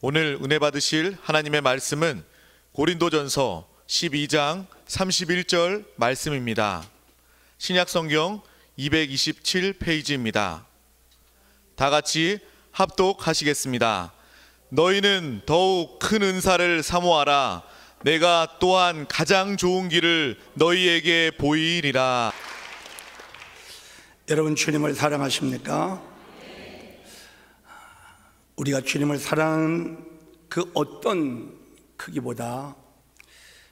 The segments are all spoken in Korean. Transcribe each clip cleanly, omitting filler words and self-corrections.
오늘 은혜 받으실 하나님의 말씀은 고린도전서 12장 31절 말씀입니다. 신약성경 227페이지입니다. 다 같이 합독하시겠습니다. 너희는 더욱 큰 은사를 사모하라. 내가 또한 가장 좋은 길을 너희에게 보이리라. 여러분, 주님을 사랑하십니까? 우리가 주님을 사랑하는 그 어떤 크기보다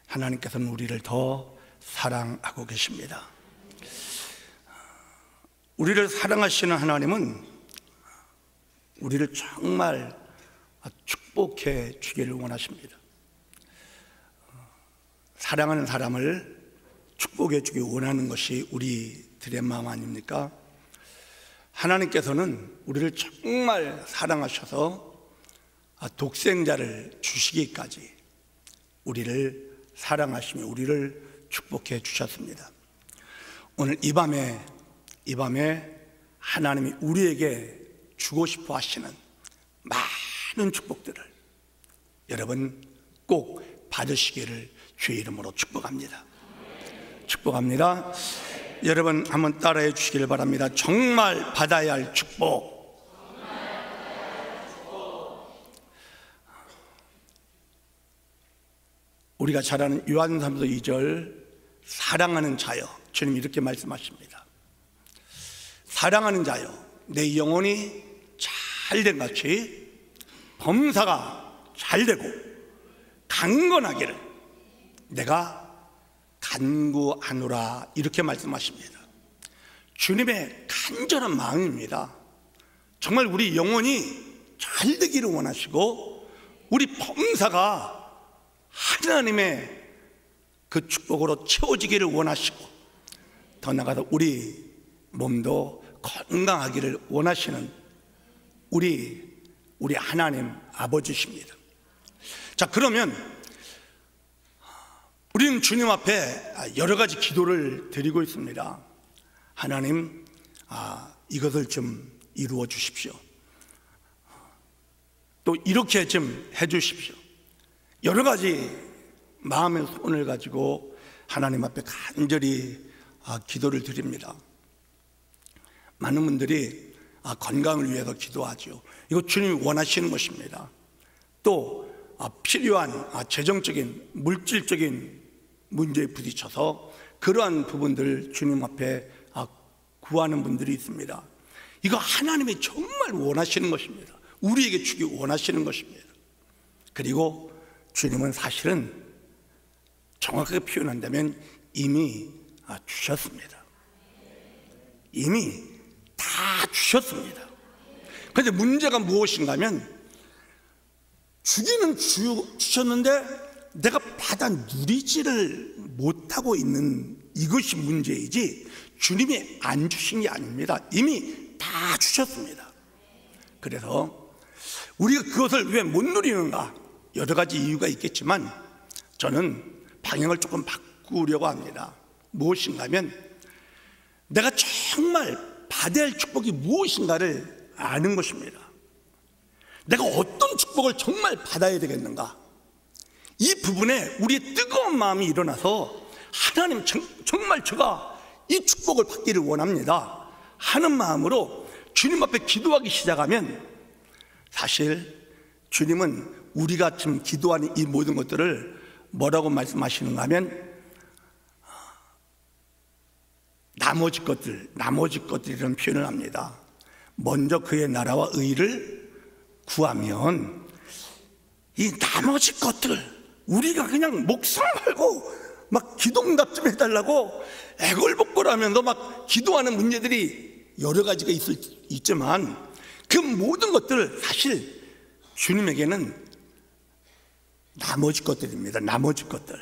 하나님께서는 우리를 더 사랑하고 계십니다. 우리를 사랑하시는 하나님은 우리를 정말 축복해 주기를 원하십니다. 사랑하는 사람을 축복해 주기 원하는 것이 우리들의 마음 아닙니까? 하나님께서는 우리를 정말 사랑하셔서 독생자를 주시기까지 우리를 사랑하시며 우리를 축복해 주셨습니다. 오늘 이 밤에 하나님이 우리에게 주고 싶어 하시는 많은 축복들을 여러분 꼭 받으시기를 주의 이름으로 축복합니다. 축복합니다. 여러분 한번 따라해 주시길 바랍니다. 정말 받아야 할 축복. 우리가 잘 아는 요한삼서 2절 사랑하는 자여, 주님 이렇게 말씀하십니다. 사랑하는 자여, 내 영혼이 잘된 같이 범사가 잘되고 강건하기를 내가 간구하노라, 이렇게 말씀하십니다. 주님의 간절한 마음입니다. 정말 우리 영혼이 잘 되기를 원하시고 우리 범사가 하나님의 그 축복으로 채워지기를 원하시고 더 나아가서 우리 몸도 건강하기를 원하시는 우리 하나님 아버지십니다. 자, 그러면 우리는 주님 앞에 여러 가지 기도를 드리고 있습니다. 하나님, 이것을 좀 이루어 주십시오. 또 이렇게 좀 해 주십시오. 여러 가지 마음의 소원을 가지고 하나님 앞에 간절히 기도를 드립니다. 많은 분들이 건강을 위해서 기도하죠. 이거 주님이 원하시는 것입니다. 또 필요한 재정적인 물질적인 문제에 부딪혀서 그러한 부분들을 주님 앞에 구하는 분들이 있습니다. 이거 하나님이 정말 원하시는 것입니다. 우리에게 주기 원하시는 것입니다. 그리고 주님은 사실은 정확하게 표현한다면 이미 주셨습니다. 이미 다 주셨습니다. 그런데 문제가 무엇인가 하면 주기는 주셨는데 내가 받아 누리지를 못하고 있는 이것이 문제이지 주님이 안 주신 게 아닙니다. 이미 다 주셨습니다. 그래서 우리가 그것을 왜 못 누리는가, 여러 가지 이유가 있겠지만 저는 방향을 조금 바꾸려고 합니다. 무엇인가 하면 내가 정말 받아야 할 축복이 무엇인가를 아는 것입니다. 내가 어떤 축복을 정말 받아야 되겠는가, 이 부분에 우리의 뜨거운 마음이 일어나서 하나님 정말 제가 이 축복을 받기를 원합니다 하는 마음으로 주님 앞에 기도하기 시작하면 사실 주님은 우리가 지금 기도하는 이 모든 것들을 뭐라고 말씀하시는가 하면 나머지 것들이라는 표현을 합니다. 먼저 그의 나라와 의를 구하면 이 나머지 것들, 우리가 그냥 목숨 걸고 막 기도응답 좀 해달라고 애걸복걸하면서 막 기도하는 문제들이 여러 가지가 있지만 그 모든 것들 사실 주님에게는 나머지 것들입니다. 나머지 것들,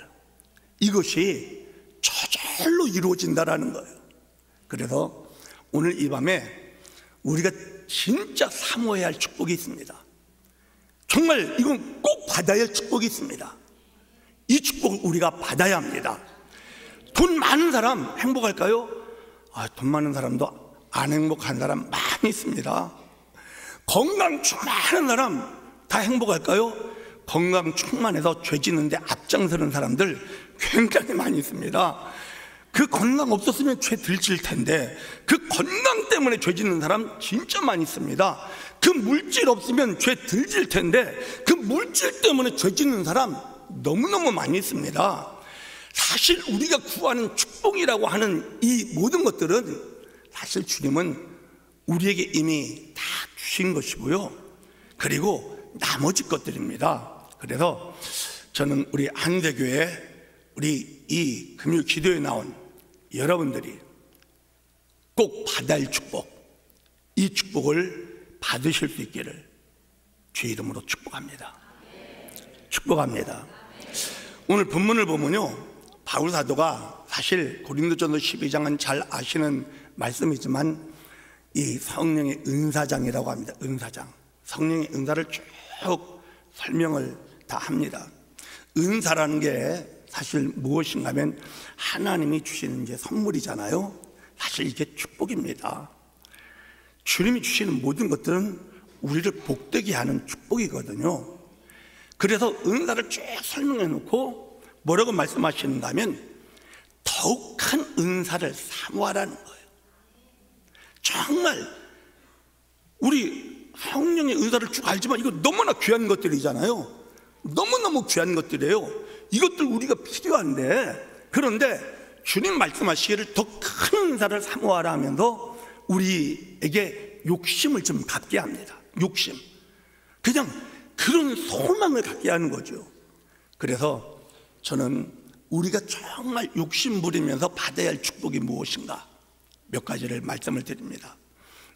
이것이 저절로 이루어진다라는 거예요. 그래서 오늘 이 밤에 우리가 진짜 사모해야 할 축복이 있습니다. 정말 이건 꼭 받아야 할 축복이 있습니다. 이 축복을 우리가 받아야 합니다. 돈 많은 사람 행복할까요? 돈 많은 사람도 안 행복한 사람 많이 있습니다. 건강 좀 많은 사람 다 행복할까요? 건강 충만해서 죄 짓는데 앞장서는 사람들 굉장히 많이 있습니다. 그 건강 없었으면 죄 들질 텐데 그 건강 때문에 죄 짓는 사람 진짜 많이 있습니다. 그 물질 없으면 죄 들질 텐데 그 물질 때문에 죄 짓는 사람 너무너무 많이 있습니다. 사실 우리가 구하는 축복이라고 하는 이 모든 것들은 사실 주님은 우리에게 이미 다 주신 것이고요, 그리고 나머지 것들입니다. 그래서 저는 우리 한대교회 우리 이 금요 기도에 나온 여러분들이 꼭 받아야 할 축복, 이 축복을 받으실 수 있기를 주의 이름으로 축복합니다. 축복합니다. 오늘 본문을 보면요, 바울 사도가 사실 고린도전서 12장은 잘 아시는 말씀이지만 이 성령의 은사장이라고 합니다. 은사장, 성령의 은사를 쭉 설명을 다 합니다. 은사라는 게 사실 무엇인가 하면 하나님이 주시는 이제 선물이잖아요. 사실 이게 축복입니다. 주님이 주시는 모든 것들은 우리를 복되게 하는 축복이거든요. 그래서 은사를 쭉 설명해 놓고 뭐라고 말씀하시는가 하면 더욱한 은사를 사모하라는 거예요. 정말 우리 성령의 은사를 쭉 알지만 이거 너무나 귀한 것들이잖아요. 너무너무 귀한 것들이에요. 이것들 우리가 필요한데, 그런데 주님 말씀하시기를 더 큰 은사를 사모하라 하면서 우리에게 욕심을 좀 갖게 합니다. 욕심, 그냥 그런 소망을 갖게 하는 거죠. 그래서 저는 우리가 정말 욕심 부리면서 받아야 할 축복이 무엇인가 몇 가지를 말씀을 드립니다.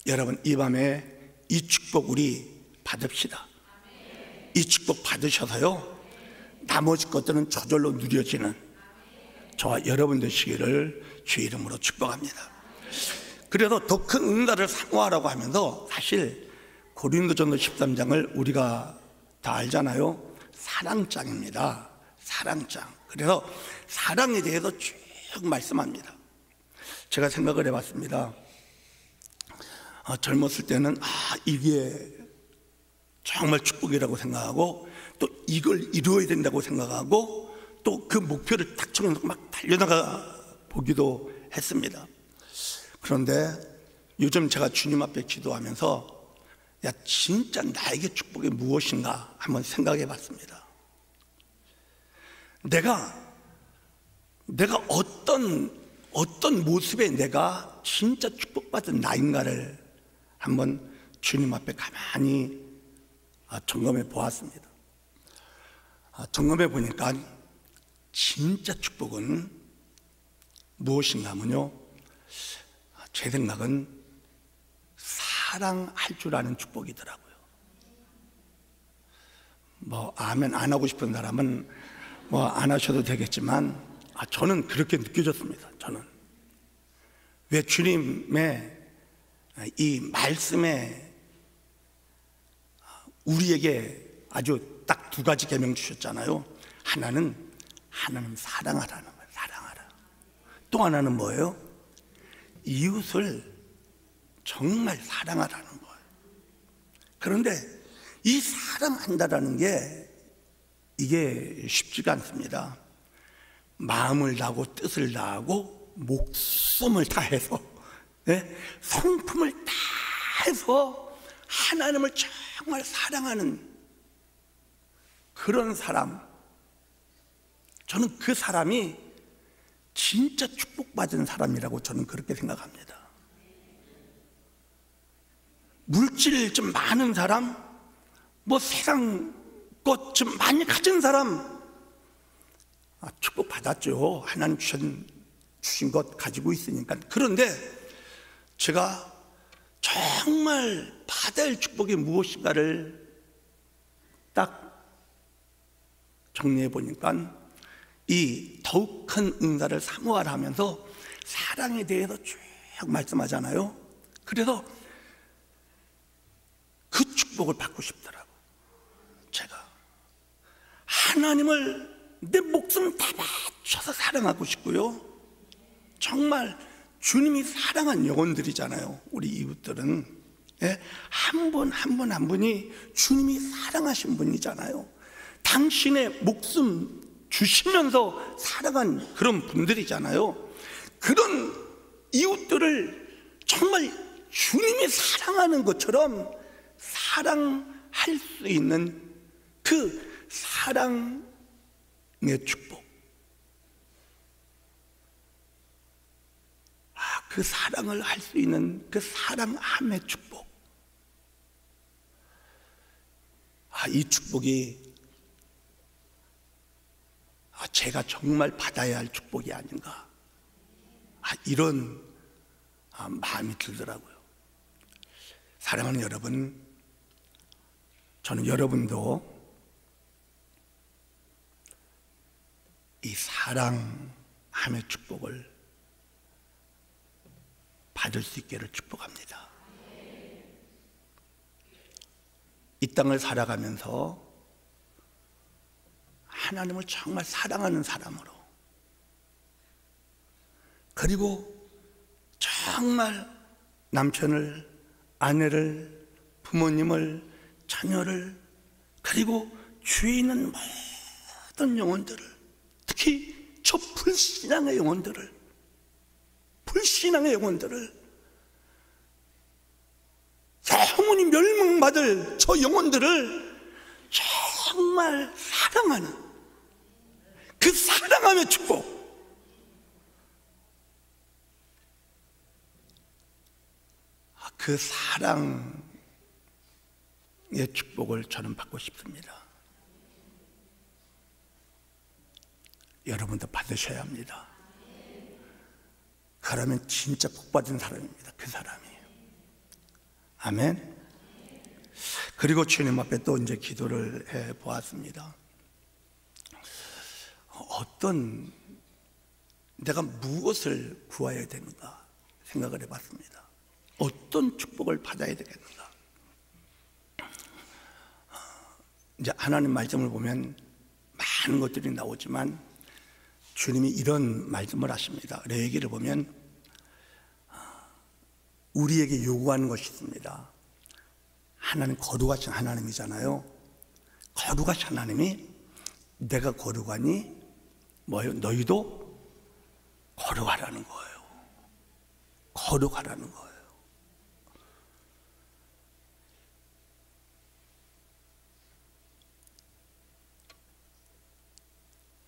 여러분, 이 밤에 이 축복 우리 받읍시다. 이 축복 받으셔서요, 나머지 것들은 저절로 누려지는 저와 여러분 되시기를 주의 이름으로 축복합니다. 그래서 더 큰 은사를 사모하라고 하면서 사실 고린도전서 13장을 우리가 다 알잖아요. 사랑장입니다. 사랑장. 그래서 사랑에 대해서 쭉 말씀합니다. 제가 생각을 해봤습니다. 젊었을 때는 이게 정말 축복이라고 생각하고 또 이걸 이루어야 된다고 생각하고 또 그 목표를 딱 정해놓고 막 달려나가 보기도 했습니다. 그런데 요즘 제가 주님 앞에 기도하면서 야, 진짜 나에게 축복이 무엇인가 한번 생각해 봤습니다. 내가 어떤 모습에 내가 진짜 축복받은 나인가를 한번 주님 앞에 가만히 점검해 보았습니다. 점검해 보니까 진짜 축복은 무엇인가 하면요, 제 생각은 사랑할 줄 아는 축복이더라고요. 뭐 아멘 안 하고 싶은 사람은 뭐 안 하셔도 되겠지만 저는 그렇게 느껴졌습니다. 저는 왜 주님의 이 말씀에 우리에게 아주 딱 두 가지 계명 주셨잖아요. 하나는 사랑하라는 거예요. 사랑하라. 또 하나는 뭐예요? 이웃을 정말 사랑하라는 거예요. 그런데 이 사랑한다라는 게 이게 쉽지가 않습니다. 마음을 다하고 뜻을 다하고 목숨을 다해서, 성품을 다해서 하나님을 정말 사랑하는 그런 사람, 저는 그 사람이 진짜 축복받은 사람이라고 저는 그렇게 생각합니다. 물질 좀 많은 사람, 뭐 세상 것 좀 많이 가진 사람, 축복받았죠. 하나님 주신 것 가지고 있으니까. 그런데 제가 정말 받아야 할 축복이 무엇인가를 딱 정리해 보니까 이 더욱 큰 은사를 사모하라 하면서 사랑에 대해서 쭉 말씀하잖아요. 그래서 그 축복을 받고 싶더라고. 제가 하나님을 내 목숨 다 바쳐서 사랑하고 싶고요, 정말 주님이 사랑한 영혼들이잖아요. 우리 이웃들은 한 분 한 분 한 분이 주님이 사랑하신 분이잖아요. 당신의 목숨 주시면서 살아간 그런 분들이잖아요. 그런 이웃들을 정말 주님이 사랑하는 것처럼 사랑할 수 있는 그 사랑의 축복, 그 사랑을 할 수 있는 그 사랑함의 축복, 이 축복이 제가 정말 받아야 할 축복이 아닌가, 이런 마음이 들더라고요. 사랑하는 여러분, 저는 여러분도 이 사랑함의 축복을 받을 수 있기를 축복합니다. 이 땅을 살아가면서 하나님을 정말 사랑하는 사람으로, 그리고 정말 남편을, 아내를, 부모님을, 자녀를, 그리고 주위에 있는 모든 영혼들을, 특히 저 불신앙의 영혼들을, 영원히 멸망받을 저 영혼들을 정말 사랑하는 그 사랑함의 축복, 그 사랑의 축복을 저는 받고 싶습니다. 여러분도 받으셔야 합니다. 그러면 진짜 복받은 사람입니다. 그 사람이. 아멘. 그리고 주님 앞에 또 이제 기도를 해 보았습니다. 내가 무엇을 구해야 되는가 생각을 해 봤습니다. 어떤 축복을 받아야 되겠는가. 이제 하나님 말씀을 보면 많은 것들이 나오지만 주님이 이런 말씀을 하십니다. 레위기를 보면 우리에게 요구하는 것이 있습니다. 하나님 거룩하신 하나님이잖아요. 거룩하신 하나님이 내가 거룩하니 너희도 거룩하라는 거예요. 거룩하라는 거예요.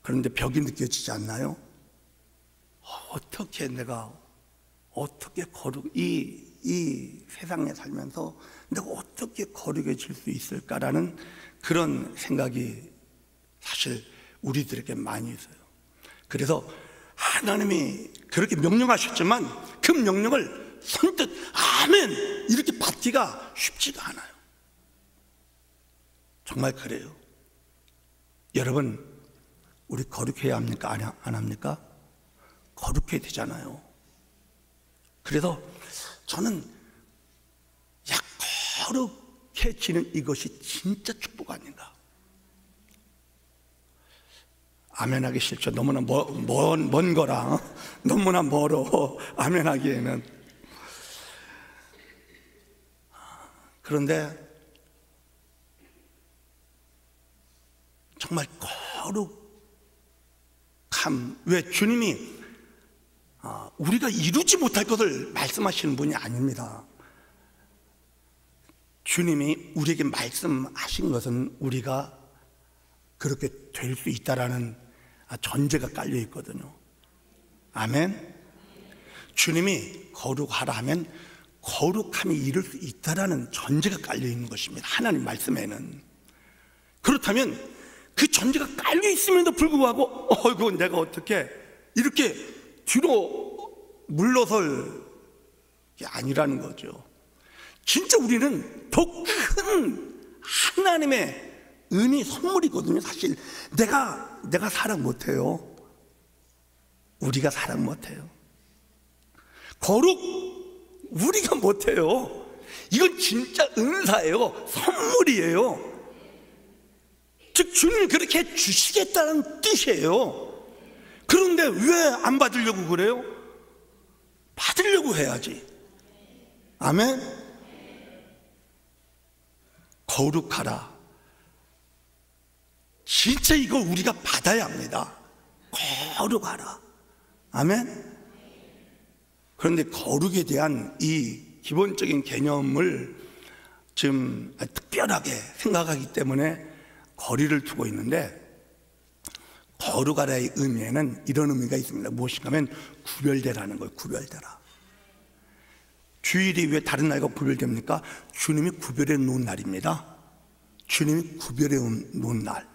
그런데 벽이 느껴지지 않나요? 어떻게 내가 이 세상에 살면서 내가 어떻게 거룩해질 수 있을까라는 그런 생각이 사실 우리들에게 많이 있어요. 그래서 하나님이 그렇게 명령하셨지만 그 명령을 선뜻 아멘 이렇게 받기가 쉽지가 않아요. 정말 그래요. 여러분, 우리 거룩해야 합니까? 안 합니까? 거룩해야 되잖아요. 그래서 저는 거룩해지는 이것이 진짜 축복 아닌가. 아멘하기 싫죠. 너무나 먼 거라, 너무나 멀어 아멘하기에는. 그런데 정말 거룩함, 왜 주님이 우리가 이루지 못할 것을 말씀하시는 분이 아닙니다. 주님이 우리에게 말씀하신 것은 우리가 그렇게 될 수 있다라는 전제가 깔려 있거든요. 아멘. 주님이 거룩하라 하면 거룩함이 이룰 수 있다라는 전제가 깔려 있는 것입니다. 하나님 말씀에는. 그렇다면 그 전제가 깔려 있음에도 불구하고 내가 어떻게 이렇게 뒤로 물러설 게 아니라는 거죠. 진짜 우리는 더 큰 하나님의 은혜 선물이거든요. 사실 내가 사랑 못해요. 우리가 사랑 못해요. 거룩 우리가 못해요. 이건 진짜 은사예요. 선물이에요. 즉 주님이 그렇게 해주시겠다는 뜻이에요. 그런데 왜 안 받으려고 그래요? 받으려고 해야지. 아멘. 거룩하라. 진짜 이거 우리가 받아야 합니다. 거룩하라. 아멘. 그런데 거룩에 대한 이 기본적인 개념을 지금 특별하게 생각하기 때문에 거리를 두고 있는데, 거룩하라의 의미에는 이런 의미가 있습니다. 무엇인가 하면 구별되라는 거예요. 구별되라. 주일이 왜 다른 날과 구별됩니까? 주님이 구별해 놓은 날입니다. 주님이 구별해 놓은 날.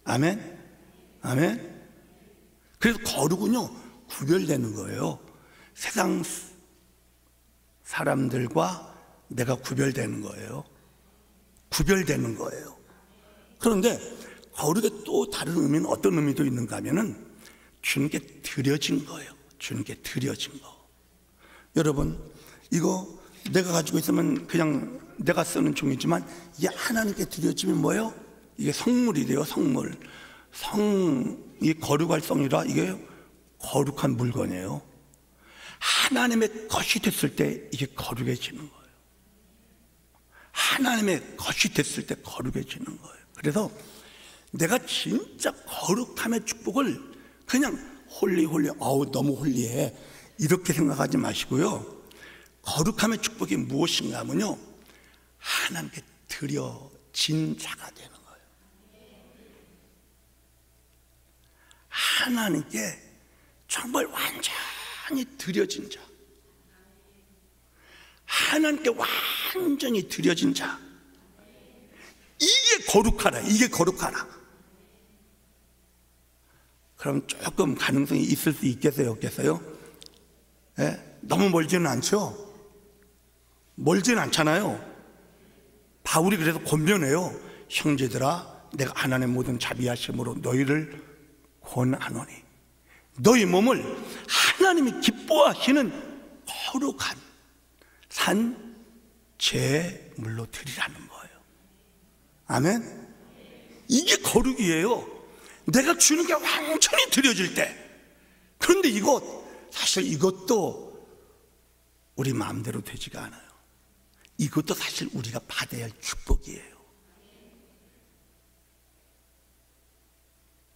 아멘. 아멘. 그래서 거룩은요, 구별되는 거예요. 세상 사람들과 내가 구별되는 거예요. 구별되는 거예요. 그런데 거룩의 또 다른 의미는 어떤 의미도 있는가 하면은 주님께 드려진 거예요. 주님께 드려진 거. 여러분, 이거 내가 가지고 있으면 그냥 내가 쓰는 종이지만 이게 하나님께 드려지면 뭐예요? 이게 성물이 돼요. 성물. 성이 거룩할 성이라 이게 거룩한 물건이에요. 하나님의 것이 됐을 때 이게 거룩해지는 거예요. 하나님의 것이 됐을 때 거룩해지는 거예요. 그래서 내가 진짜 거룩함의 축복을 그냥 홀리 너무 홀리해 이렇게 생각하지 마시고요. 거룩함의 축복이 무엇인가 하면요, 하나님께 드려진 자가 되는 거예요. 하나님께 정말 완전히 드려진 자, 하나님께 완전히 드려진 자, 이게 거룩하라. 이게 거룩하라. 그럼 조금 가능성이 있을 수 있겠어요? 없겠어요? 예? 너무 멀지는 않죠? 멀지는 않잖아요. 바울이 그래서 권면해요. 형제들아, 내가 하나님의 모든 자비하심으로 너희를 권하노니 너희 몸을 하나님이 기뻐하시는 거룩한 산 제물로 드리라는 거예요. 아멘. 이게 거룩이에요. 내가 주는 게 완전히 드려질 때. 그런데 사실 이것도 우리 마음대로 되지가 않아요. 이것도 사실 우리가 받아야 할 축복이에요.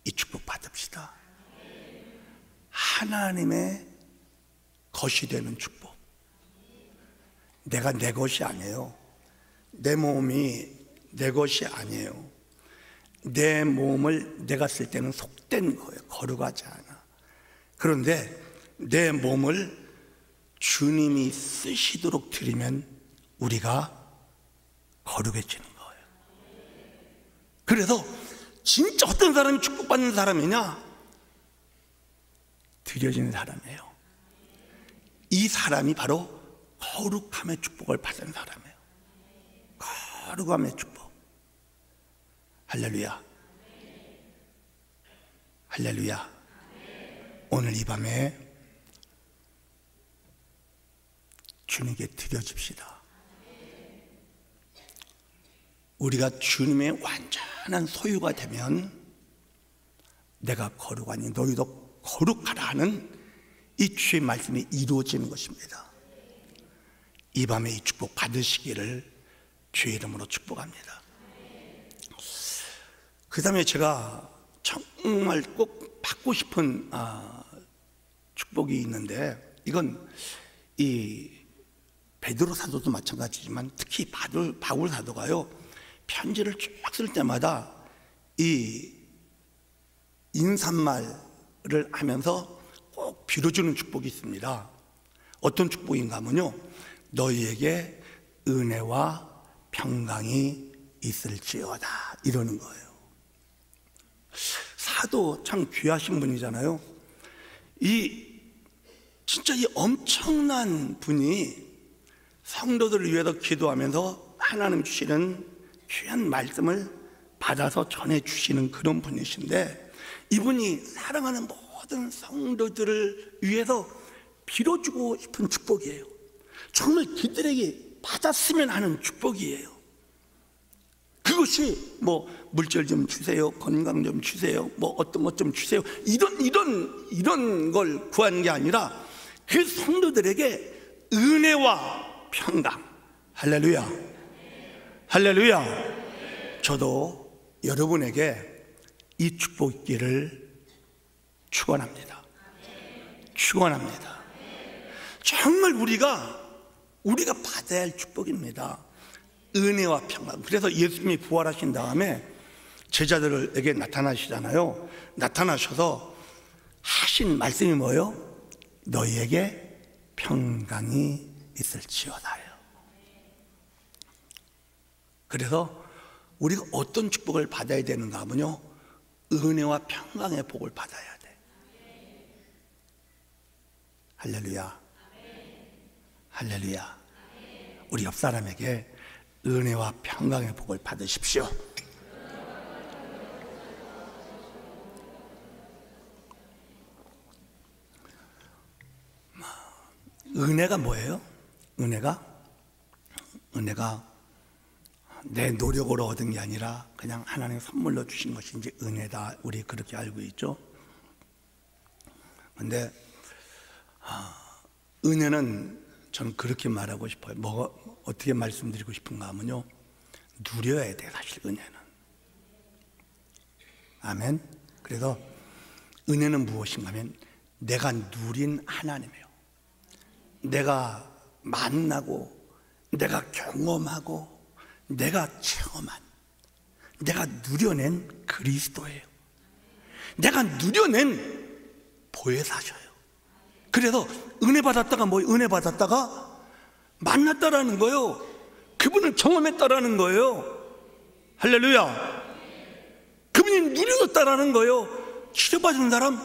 이 축복 받읍시다. 하나님의 것이 되는 축복. 내가 내 것이 아니에요. 내 몸이 내 것이 아니에요. 내 몸을 내가 쓸 때는 속된 거예요. 거룩하지 않아. 그런데 내 몸을 주님이 쓰시도록 드리면 우리가 거룩해지는 거예요. 그래서 진짜 어떤 사람이 축복받는 사람이냐? 드려지는 사람이에요. 이 사람이 바로 거룩함의 축복을 받은 사람이에요. 거룩함의 축복. 할렐루야. 할렐루야. 오늘 이 밤에 주님께 드려집시다. 우리가 주님의 완전한 소유가 되면 내가 거룩하니 너희도 거룩하라 하는 이 주의 말씀이 이루어지는 것입니다. 이 밤에 이 축복 받으시기를 주의 이름으로 축복합니다. 그 다음에 제가 정말 꼭 받고 싶은 축복이 있는데, 이건 이 베드로 사도도 마찬가지지만 특히 바울 사도가요, 편지를 쭉 쓸 때마다 이 인사말을 하면서 꼭 빌어주는 축복이 있습니다. 어떤 축복인가 하면요, 너희에게 은혜와 평강이 있을지어다, 이러는 거예요. 사도 참 귀하신 분이잖아요. 진짜 이 엄청난 분이 성도들을 위해서 기도하면서 하나님 주시는 귀한 말씀을 받아서 전해주시는 그런 분이신데, 이분이 사랑하는 모든 성도들을 위해서 빌어주고 싶은 축복이에요. 정말 그들에게 받았으면 하는 축복이에요. 그것이 물질 좀 주세요, 건강 좀 주세요, 어떤 것 좀 주세요, 이런 걸 구하는 게 아니라 그 성도들에게 은혜와 평강. 할렐루야. 할렐루야. 저도 여러분에게 이 축복 있기를 축원합니다. 축원합니다. 정말 우리가 받아야 할 축복입니다. 은혜와 평강. 그래서 예수님이 부활하신 다음에 제자들에게 나타나시잖아요. 나타나셔서 하신 말씀이 뭐예요? 너희에게 평강이 있을지어다요. 그래서 우리가 어떤 축복을 받아야 되는가 하면요, 은혜와 평강의 복을 받아야 돼. 할렐루야. 할렐루야. 우리 옆 사람에게 은혜와 평강의 복을 받으십시오. 은혜가 뭐예요? 은혜가 내 노력으로 얻은 게 아니라 그냥 하나님 선물로 주신 것인지 은혜다. 우리 그렇게 알고 있죠. 그런데 은혜는 저는 그렇게 말하고 싶어요. 어떻게 말씀드리고 싶은가 하면요, 누려야 돼. 사실 은혜는. 아멘. 그래서 은혜는 무엇인가 하면 내가 누린 하나님이에요. 내가 만나고 내가 경험하고 내가 체험한, 내가 누려낸 그리스도예요. 내가 누려낸 보혜사셔요. 그래서 은혜 받았다가 은혜 받았다가 만났다라는 거예요. 그분을 경험했다라는 거예요. 할렐루야. 그분이 누려졌다라는 거예요. 치료받은 사람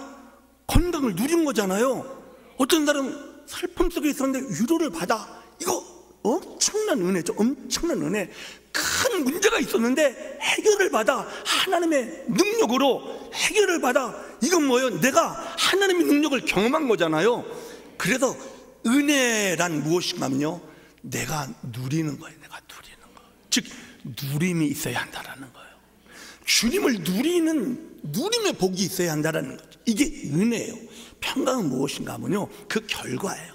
건강을 누린 거잖아요. 어떤 사람 슬픔 속에 있었는데 위로를 받아. 이거 엄청난 은혜죠. 엄청난 은혜. 큰 문제가 있었는데 해결을 받아. 하나님의 능력으로 해결을 받아. 이건 뭐예요? 내가 하나님의 능력을 경험한 거잖아요. 그래서 은혜란 무엇인가 하면요, 내가 누리는 거예요. 내가 누리는 거. 즉 누림이 있어야 한다라는 거예요. 주님을 누리는 누림의 복이 있어야 한다라는 거죠. 이게 은혜예요. 평강은 무엇인가 하면요, 그 결과예요.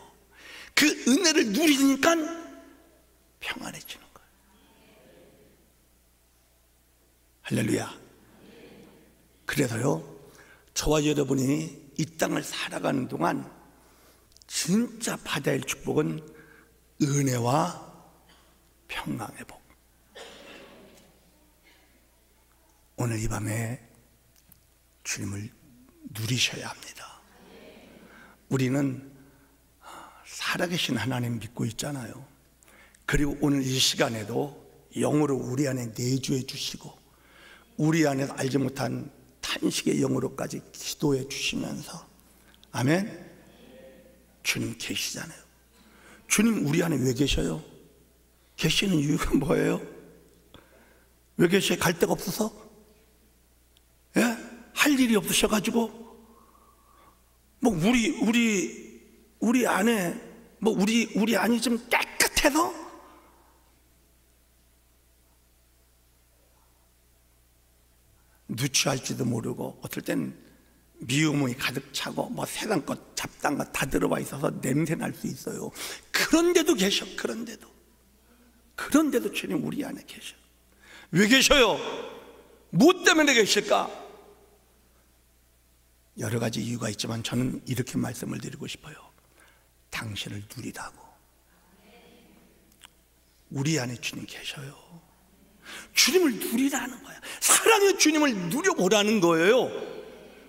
그 은혜를 누리니까 평안해지는 거예요. 할렐루야. 그래서요, 저와 여러분이 이 땅을 살아가는 동안 진짜 받아야 할 축복은 은혜와 평강의 복. 오늘 이 밤에 주님을 누리셔야 합니다. 우리는 살아계신 하나님 믿고 있잖아요. 그리고 오늘 이 시간에도 영으로 우리 안에 내주해 주시고 우리 안에 알지 못한 탄식의 영으로까지 기도해 주시면서, 아멘. 주님 계시잖아요. 주님 우리 안에 왜 계셔요? 계시는 이유가 뭐예요? 왜 계셔요? 갈 데가 없어서? 예? 할 일이 없으셔가지고 우리 안에 우리 안이 좀 깨끗해서? 누추할지도 모르고 어떨 땐 미움이 가득 차고 세상 것 잡다한 것 다 들어와 있어서 냄새 날 수 있어요. 그런데도 계셔. 그런데도 주님 우리 안에 계셔. 왜 계셔요? 무엇 때문에 계실까? 여러 가지 이유가 있지만 저는 이렇게 말씀을 드리고 싶어요. 당신을 누리라고. 우리 안에 주님 계셔요. 주님을 누리라는 거야. 사랑의 주님을 누려보라는 거예요.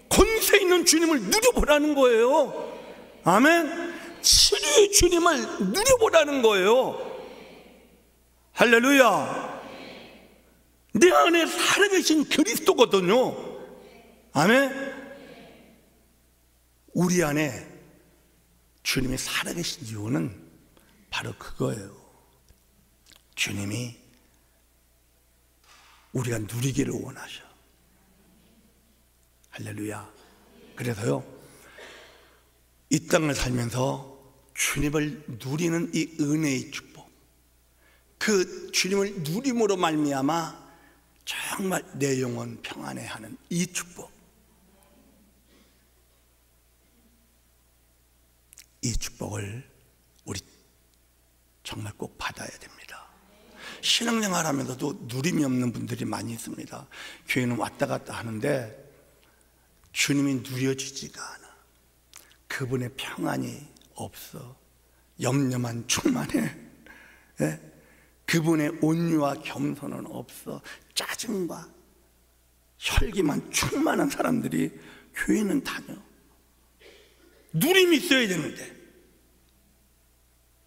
권세 있는 주님을 누려보라는 거예요. 아멘. 치료의 주님을 누려보라는 거예요. 할렐루야. 내 안에 살아계신 그리스도거든요. 아멘. 우리 안에 주님이 살아계신 이유는 바로 그거예요. 주님이 우리가 누리기를 원하셔. 할렐루야. 그래서요, 이 땅을 살면서 주님을 누리는 이 은혜의 축복, 그 주님을 누림으로 말미암아 정말 내 영혼 평안해하는 이 축복, 이 축복을 우리 정말 꼭 받아야 됩니다. 신앙생활 하면서도 누림이 없는 분들이 많이 있습니다. 교회는 왔다 갔다 하는데 주님이 누려지지가 않아. 그분의 평안이 없어. 염려만 충만해. 예? 그분의 온유와 겸손은 없어. 짜증과 혈기만 충만한 사람들이 교회는 다녀. 누림이 있어야 되는데,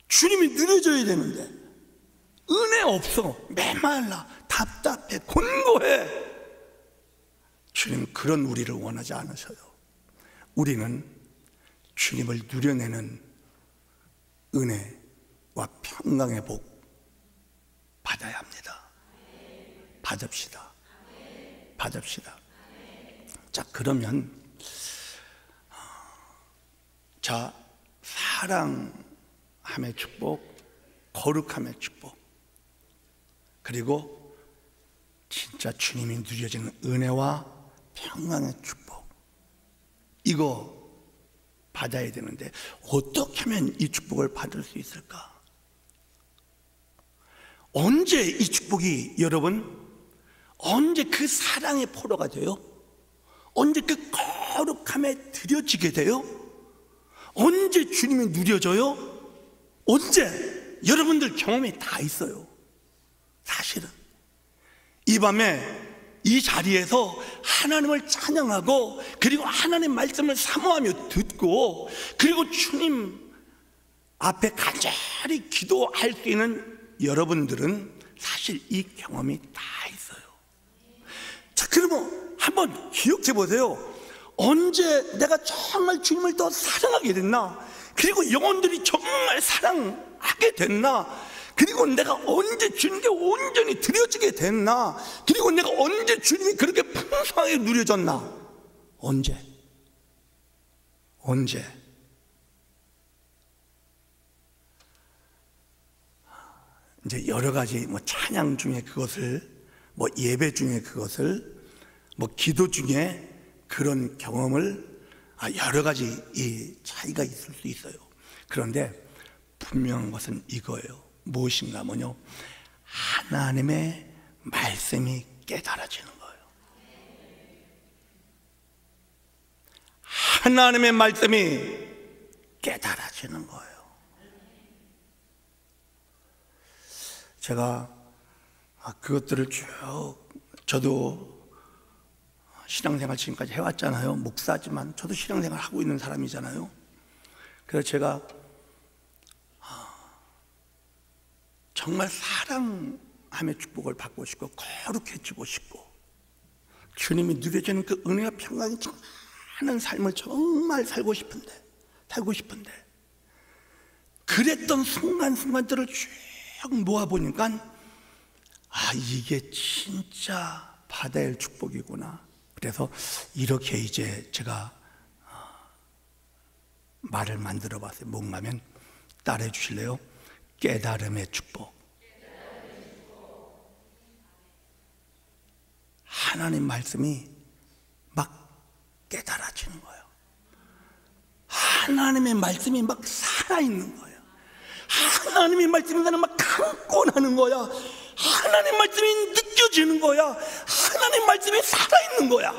주님이 누려져야 되는데 은혜 없어. 메말라, 답답해, 곤고해. 주님 그런 우리를 원하지 않으셔요. 우리는 주님을 누려내는 은혜와 평강의 복 받아야 합니다. 받읍시다. 받읍시다. 자, 그러면 자, 사랑함의 축복, 거룩함의 축복, 그리고 진짜 주님이 누려지는 은혜와 평강의 축복, 이거 받아야 되는데 어떻게 하면 이 축복을 받을 수 있을까? 언제 이 축복이, 여러분, 언제 그 사랑의 포로가 돼요? 언제 그 거룩함에 들여지게 돼요? 언제 주님이 누려져요? 언제? 여러분들 경험이 다 있어요. 사실은 이 밤에 이 자리에서 하나님을 찬양하고, 그리고 하나님 말씀을 사모하며 듣고, 그리고 주님 앞에 간절히 기도할 수 있는 여러분들은 사실 이 경험이 다 있어요. 자, 그러면 한번 기억해 보세요. 언제 내가 정말 주님을 더 사랑하게 됐나? 그리고 영혼들이 정말 사랑하게 됐나? 그리고 내가 언제 주님께 온전히 드려지게 됐나? 그리고 내가 언제 주님이 그렇게 풍성하게 누려졌나? 언제? 이제 여러 가지 찬양 중에 그것을, 예배 중에 그것을, 기도 중에 그런 경험을, 여러 가지 이 차이가 있을 수 있어요. 그런데 분명한 것은 이거예요. 무엇인가 하면요, 하나님의 말씀이 깨달아지는 거예요. 하나님의 말씀이 깨달아지는 거예요. 제가 그것들을 쭉, 저도 신앙생활 지금까지 해왔잖아요. 목사지만 저도 신앙생활 하고 있는 사람이잖아요. 그래서 제가 정말 사랑함의 축복을 받고 싶고, 거룩해지고 싶고, 주님이 누려지는 그 은혜와 평강이 많은 삶을 정말 살고 싶은데 그랬던 순간순간들을 쭉 모아보니까 이게 진짜 받아야 할 축복이구나. 그래서 이렇게 이제 제가 말을 만들어 봤어요. 뭔가 하면 따라해 주실래요? 깨달음의 축복. 하나님 말씀이 막 깨달아지는 거예요. 하나님의 말씀이 막 살아있는 거예요. 하나님의 말씀이 나를 막 감고 나는 거야. 하나님 말씀이 느껴지는 거야. 하나님 말씀이 살아있는 거야.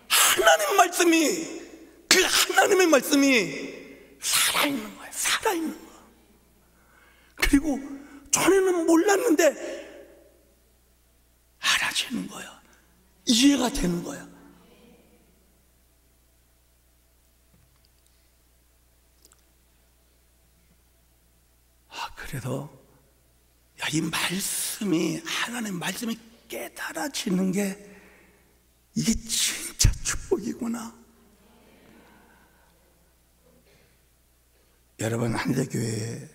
하나님 말씀이, 그 하나님의 말씀이 살아있는 거야. 살아있는 거야. 그리고 전에는 몰랐는데 알아지는 거야. 이해가 되는 거야. 그래서 이 말씀이, 하나님의 말씀이 깨달아지는 게 이게 진짜 축복이구나. 여러분, 한대교회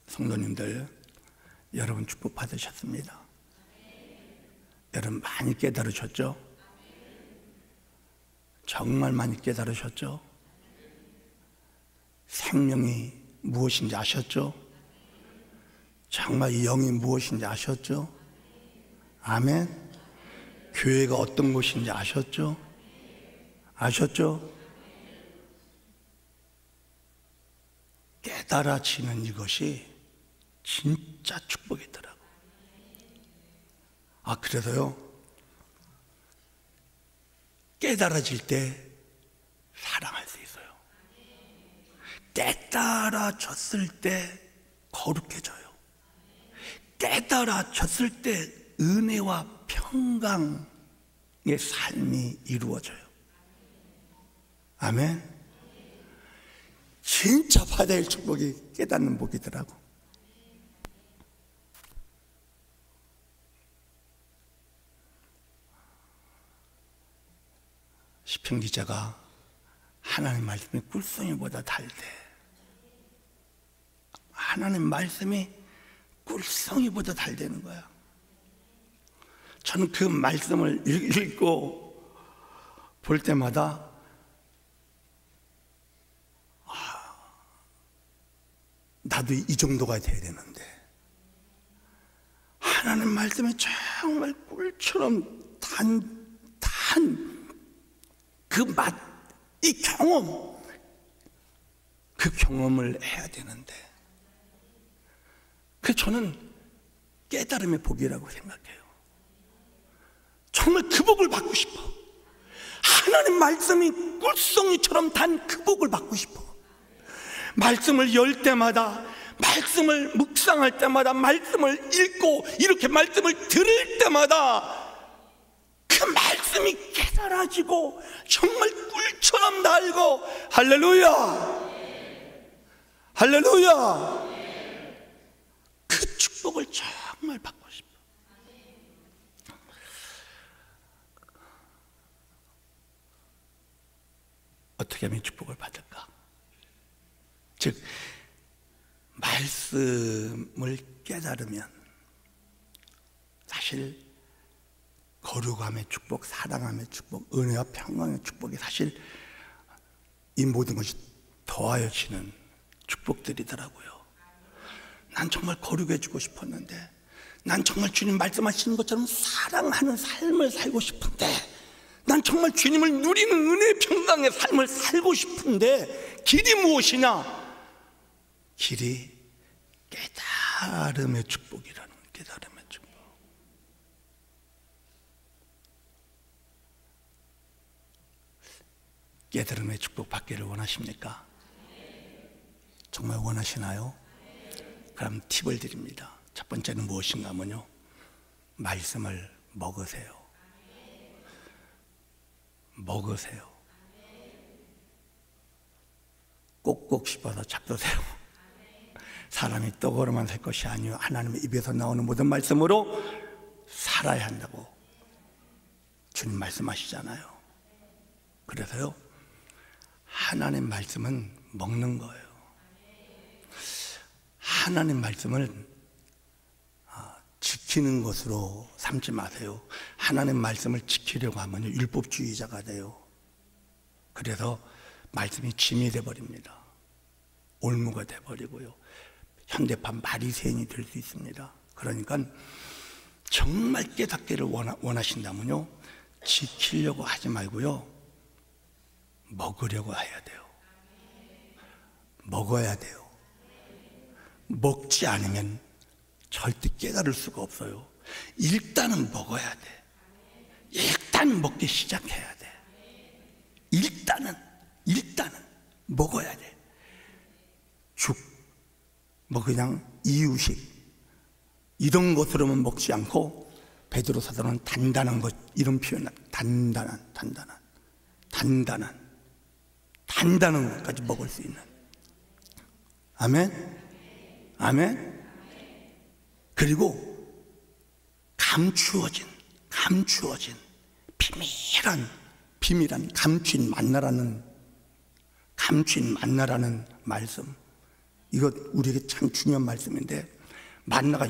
성도님들, 여러분 축복 받으셨습니다. 여러분 많이 깨달으셨죠? 정말 많이 깨달으셨죠? 생명이 무엇인지 아셨죠? 정말 이 영이 무엇인지 아셨죠? 아멘. 교회가 어떤 곳인지 아셨죠? 아셨죠? 깨달아지는 이것이 진짜 축복이더라고. 그래서요, 깨달아질 때 사랑할 수 있어요. 깨달아졌을 때 거룩해져요. 깨달아졌을 때 은혜와 평강의 삶이 이루어져요. 아멘. 진짜 바다의 축복이 깨닫는 복이더라고. 시편 기자가 하나님 말씀이 꿀송이보다 달대. 하나님 말씀이 꿀송이보다 달대는 거야. 저는 그 말씀을 읽고 볼 때마다 나도 이 정도가 돼야 되는데, 하나님 말씀이 정말 꿀처럼 단 그 맛, 이 경험, 그 경험을 해야 되는데, 저는 깨달음의 복이라고 생각해요. 정말 그 복을 받고 싶어. 하나님 말씀이 꿀송이처럼 단 그 복을 받고 싶어. 말씀을 열 때마다, 말씀을 묵상할 때마다, 말씀을 읽고 이렇게 말씀을 들을 때마다 그 말씀이 깨달아지고 정말 꿀처럼 달고, 할렐루야, 할렐루야, 그 축복을 정말 받고 싶어. 어떻게 하면 축복을 받을까? 즉, 말씀을 깨달으면 사실 거룩함의 축복, 사랑함의 축복, 은혜와 평강의 축복이 사실 이 모든 것이 더하여지는 축복들이더라고요. 난 정말 거룩해지고 싶었는데, 난 정말 주님 말씀하시는 것처럼 사랑하는 삶을 살고 싶은데, 난 정말 주님을 누리는 은혜 평강의 삶을 살고 싶은데, 길이 무엇이냐? 길이 깨달음의 축복이라는, 깨달음의 축복. 깨달음의 축복 받기를 원하십니까? 정말 원하시나요? 그럼 팁을 드립니다. 첫 번째는 무엇인가 하면요, 말씀을 먹으세요. 먹으세요. 꼭꼭 씹어서 잡수세요. 사람이 떡으로만 살 것이 아니요 하나님의 입에서 나오는 모든 말씀으로 살아야 한다고 주님 말씀하시잖아요. 그래서요, 하나님 말씀은 먹는 거예요. 하나님 말씀을 지키는 것으로 삼지 마세요. 하나님 말씀을 지키려고 하면 율법주의자가 돼요. 그래서 말씀이 짐이 돼버립니다. 올무가 돼버리고요, 현대판 바리새인이 될 수 있습니다. 그러니까 정말 깨닫기를 원하신다면요, 지키려고 하지 말고요, 먹으려고 해야 돼요. 먹어야 돼요. 먹지 않으면 절대 깨달을 수가 없어요. 일단은 먹어야 돼. 일단 먹기 시작해야 돼. 일단은 먹어야 돼. 죽, 뭐 그냥 이유식 이런 것으로만 먹지 않고, 베드로 사도는 단단한 것, 이런 표현, 단단한 것까지 먹을 수 있는. 아멘. 아멘. 그리고 감추어진 비밀한 감추인 만나라는 말씀, 이거 우리에게 참 중요한 말씀인데, 만나가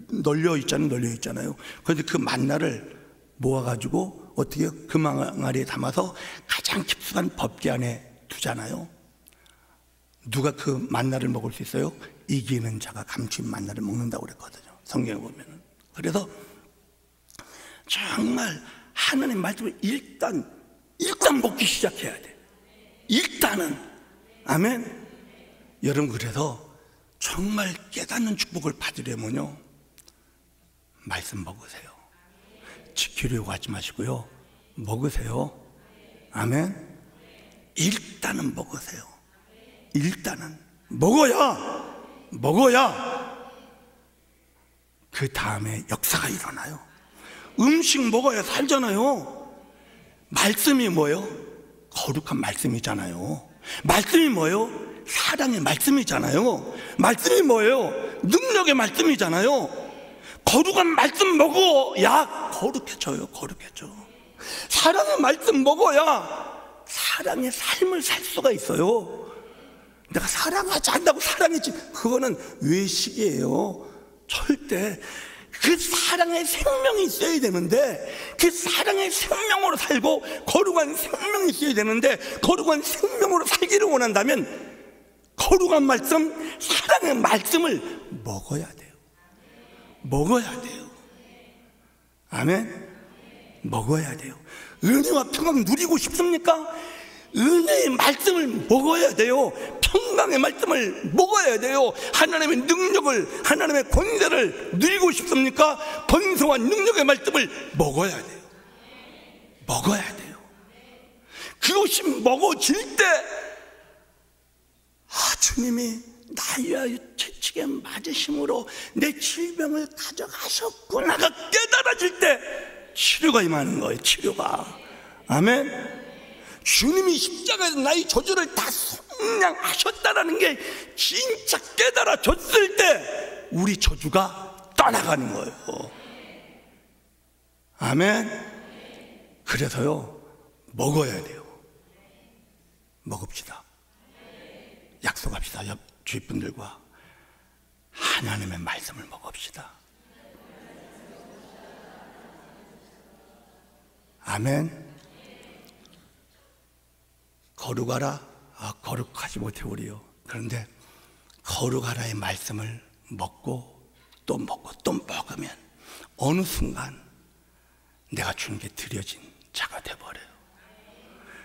널려 있잖아요. 그런데 그 만나를 모아가지고 어떻게 그 망아리에 담아서 가장 깊숙한 법궤 안에 두잖아요. 누가 그 만나를 먹을 수 있어요? 이기는 자가 감추인 만나를 먹는다고 그랬거든요, 성경에 보면은. 그래서 정말 하나님 말씀을 일단 먹기 시작해야 돼. 일단은. 아멘. 여러분, 그래서 정말 깨닫는 축복을 받으려면요, 말씀 먹으세요. 지키려고 하지 마시고요, 먹으세요. 아멘. 일단은 먹으세요. 일단은 먹어야 그 다음에 역사가 일어나요. 음식 먹어야 살잖아요. 말씀이 뭐예요? 거룩한 말씀이잖아요. 말씀이 뭐예요? 사랑의 말씀이잖아요. 말씀이 뭐예요? 능력의 말씀이잖아요. 거룩한 말씀 먹어야 거룩해져요. 거룩해져. 사랑의 말씀 먹어야 사랑의 삶을 살 수가 있어요. 내가 사랑하지 않는다고 사랑했지, 그거는 외식이에요. 절대. 그 사랑의 생명이 있어야 되는데, 그 사랑의 생명으로 살고 거룩한 생명이 있어야 되는데, 거룩한 생명으로 살기를 원한다면 거룩한 말씀, 사랑의 말씀을 먹어야 돼요. 먹어야 돼요. 아멘. 먹어야 돼요. 은혜와 평강 누리고 싶습니까? 은혜의 말씀을 먹어야 돼요. 평강의 말씀을 먹어야 돼요. 하나님의 능력을, 하나님의 권세를 누리고 싶습니까? 권세와 능력의 말씀을 먹어야 돼요. 먹어야 돼요. 그것이 먹어질 때, 주님이 나의 채찍에 맞으심으로 내 질병을 가져가셨구나가 깨달아질 때 치료가 임하는 거예요. 치료가. 아멘. 주님이 십자가에서 나의 저주를 다 속량하셨다라는 게 진짜 깨달아졌을 때 우리 저주가 떠나가는 거예요. 아멘. 그래서요, 먹어야 돼요. 먹읍시다. 약속합시다. 옆 주위 분들과 하나님의 말씀을 먹읍시다. 아멘. 거룩하라. 거룩하지 못해 우리요. 그런데 거룩하라의 말씀을 먹고 또 먹고 또 먹으면 어느 순간 내가 주님께 드려진 자가 돼버려요.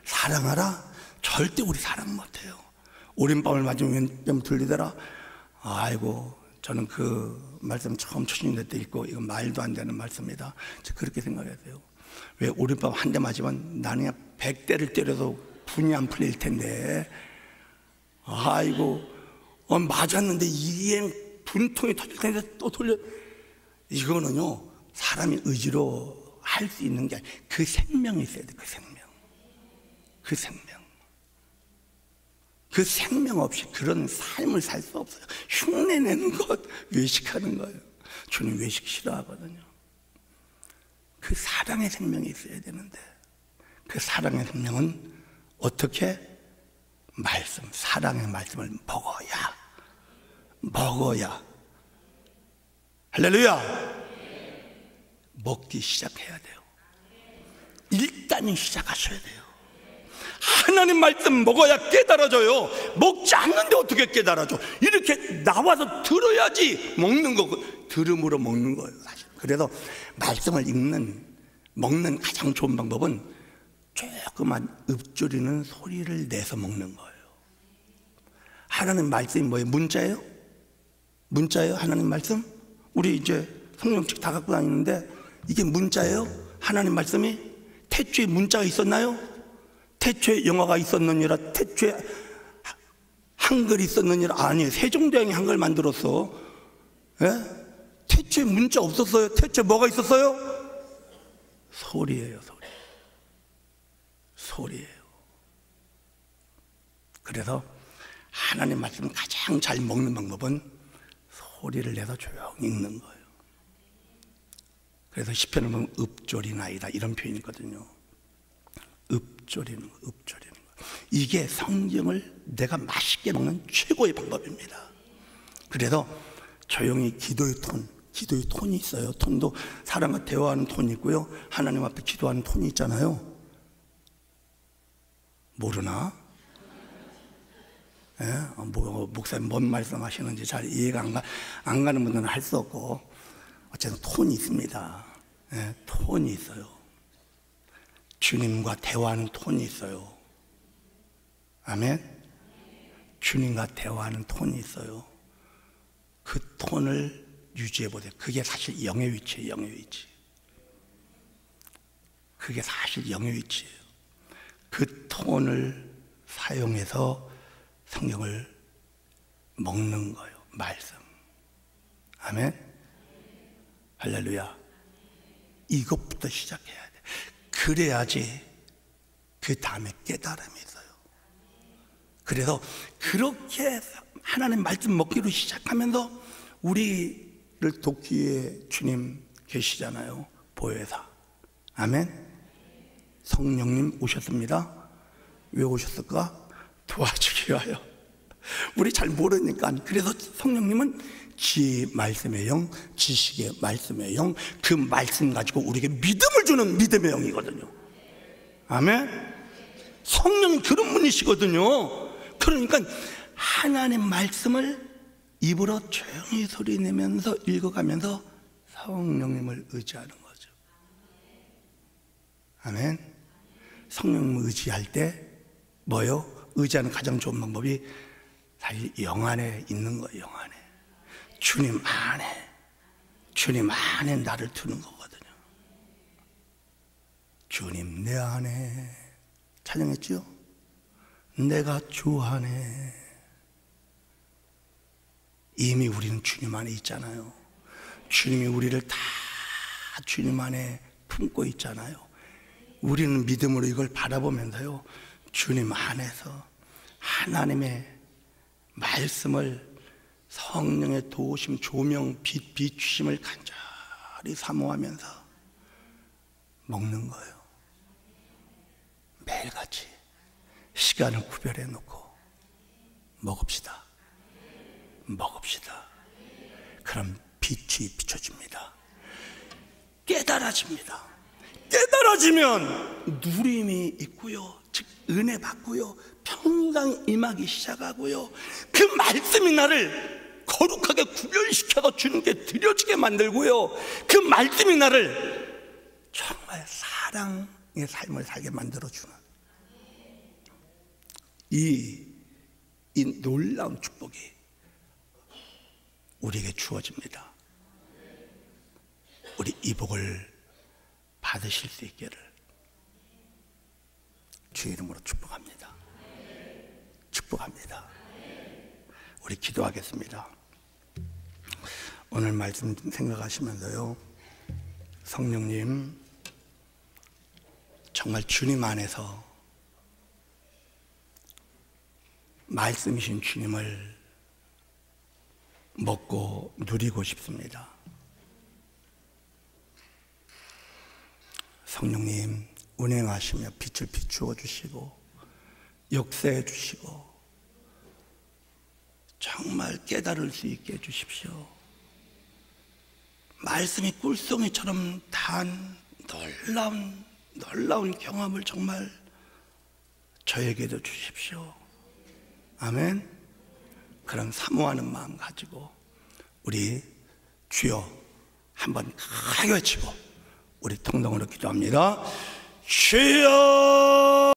사랑하라. 절대 우리 사랑 못해요. 오른밤을 맞으면 좀 들리더라. 아이고, 저는 그 말씀 처음 초신대 때 읽고 이건 말도 안 되는 말씀이다, 그렇게 생각해야 돼요. 왜 오른밤 한 대 맞으면 나는 그냥 100대를 때려도 분이 안 풀릴 텐데, 아이고, 맞았는데 이게 분통이 터질 텐데 또 돌려. 이거는요, 사람이 의지로 할 수 있는 게 아니에요. 그 생명이 있어야 돼. 그 생명. 그 생명. 그 생명 없이 그런 삶을 살 수 없어요. 흉내내는 것, 외식하는 거예요. 주님 외식 싫어하거든요. 그 사랑의 생명이 있어야 되는데, 그 사랑의 생명은 어떻게? 말씀, 사랑의 말씀을 먹어야. 할렐루야. 먹기 시작해야 돼요. 일단은 시작하셔야 돼요. 하나님 말씀 먹어야 깨달아져요. 먹지 않는데 어떻게 깨달아져? 이렇게 나와서 들어야지 먹는 거고, 들음으로 먹는 거예요, 사실. 그래서 말씀을 먹는 가장 좋은 방법은 조그만 읊조리는 소리를 내서 먹는 거예요. 하나님 말씀이 뭐예요? 문자예요? 문자예요? 하나님 말씀? 우리 이제 성경책 다 갖고 다니는데 이게 문자예요? 하나님 말씀이? 태초에 문자가 있었나요? 태초에 영어가 있었느니라, 태초에 한글이 있었느니라. 아니에요. 세종대왕이 한글 만들었어. 예? 태초에 문자 없었어요. 태초에 뭐가 있었어요? 소리예요. 소리예요. 그래서 하나님 말씀을 가장 잘 먹는 방법은 소리를 내서 조용히 읽는 거예요. 그래서 시편을 보면 읊조리나이다, 이런 표현이 있거든요. 읊조리는 거. 이게 성경을 내가 맛있게 먹는 최고의 방법입니다. 그래서 조용히 기도의 톤이 있어요. 톤도 사람과 대화하는 톤이 있고요, 하나님 앞에 기도하는 톤이 있잖아요. 모르나? 예? 목사님 뭔 말씀하시는지 잘 이해가 안 가는 분들은 할 수 없고, 어쨌든 톤이 있습니다. 예? 톤이 있어요. 주님과 대화하는 톤이 있어요. 아멘? 주님과 대화하는 톤이 있어요. 그 톤을 유지해 보세요. 그게 사실 영의 위치예요. 영의 위치. 그게 사실 영의 위치예요. 그 톤을 사용해서 성경을 먹는 거예요. 말씀. 아멘. 할렐루야. 이것부터 시작해야 돼. 그래야지 그 다음에 깨달음이 있어요. 그래서 그렇게 하나님 말씀 먹기로 시작하면서 우리를 돕기 위해 주님 계시잖아요. 보혜사. 아멘. 성령님 오셨습니다. 왜 오셨을까? 도와주기 위하여. 우리 잘 모르니까. 그래서 성령님은 지혜의 말씀의 영, 지식의 말씀의 영, 그 말씀 가지고 우리에게 믿음을 주는 믿음의 영이거든요. 아멘. 성령이 그런 분이시거든요. 그러니까 하나님 말씀을 입으로 조용히 소리 내면서 읽어가면서 성령님을 의지하는 거죠. 아멘. 성령님을 의지할 때 뭐요? 의지하는 가장 좋은 방법이 사실 영 안에 있는 거예요. 영 안에. 주님 안에 나를 두는 거거든요. 주님 내 안에. 찬양했죠? 내가 주 안에. 이미 우리는 주님 안에 있잖아요. 주님이 우리를 다 주님 안에 품고 있잖아요. 우리는 믿음으로 이걸 바라보면서요, 주님 안에서 하나님의 말씀을, 성령의 도우심, 조명, 빛 비추심을 간절히 사모하면서 먹는 거예요. 매일같이 시간을 구별해 놓고 먹읍시다. 그럼 빛이 비춰집니다. 깨달아집니다. 깨달아지면 누림이 있고요, 즉 은혜 받고요, 평강 임하기 시작하고요, 그 말씀이 나를 거룩하게 구별시켜서 주님께 드려지게 만들고요, 그 말씀이 나를 정말 사랑의 삶을 살게 만들어주는 이 놀라운 축복이 우리에게 주어집니다. 우리 이 복을 받으실 수 있기를 주의 이름으로 축복합니다. 우리 기도하겠습니다. 오늘 말씀 생각하시면서요, 성령님 정말 주님 안에서 말씀이신 주님을 먹고 누리고 싶습니다. 성령님 운행하시며 빛을 비추어 주시고 역사해 주시고 정말 깨달을 수 있게 해 주십시오. 말씀이 꿀송이처럼 단 놀라운 경험을 정말 저에게도 주십시오. 아멘. 그런 사모하는 마음 가지고 우리 주여 한번 크게 외치고 우리 통성으로 기도합니다. 주여